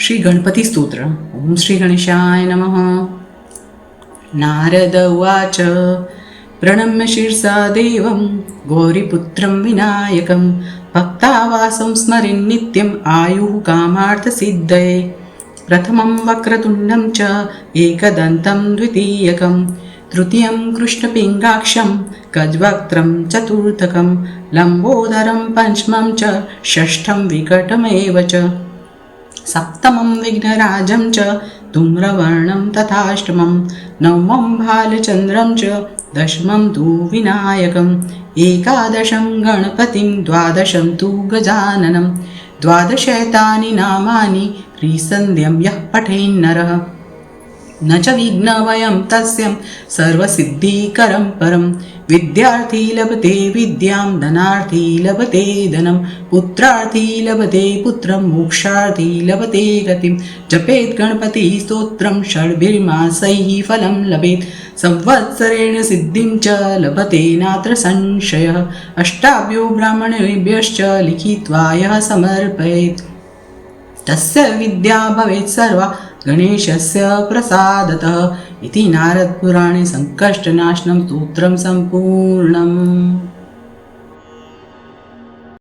श्री गणपती स्तोत्र. ओम श्री गणेशाय नमः. नारद उवाच प्रणम्य शिरसा देवं गौरीपुत्रं विनायकं भक्तावासं स्मरेन् नित्यम् आयुः कामार्थसिद्धये. प्रथमं वक्रतुण्डं च एकदन्तं द्वितीयकं तृतीयं कृष्णपिङ्गाक्षं गजवक्त्रं चतुर्थकं लम्बोदरं पञ्चमं च षष्ठं विकटमेव च सप्तमं विघ्नराजं च धूम्रवर्णं तथाष्टमं नवमं भालचन्द्रं च दशमं तु विनायकम् एकादशं गणपतिं द्वादशं तु गजाननं द्वादशैतानि नामानि त्रिसन्ध्यं यः पठेन्नरः न च विघ्नभयं तस्यं सर्वसिद्धिकरं परं विद्यार्थी लभते विद्यां धनार्थी लभते धनं पुत्रार्थी लभते पुत्रं मोक्षार्थी लभते गतिं जपेत् गणपति स्तोत्रं षड्भिर्मासैः फलं लभेत् संवत्सरेण सिद्धिं च लभते नात्र संशयः अष्टाभ्यो ब्राह्मणेभ्यश्च लिखित्वा यः समर्पयेत् तस्य विद्या भवेत् सर्वा गणेशस्य प्रसादतः इति नारदपुराणे संकष्टनाशनं स्तोत्रं सम्पूर्णम्.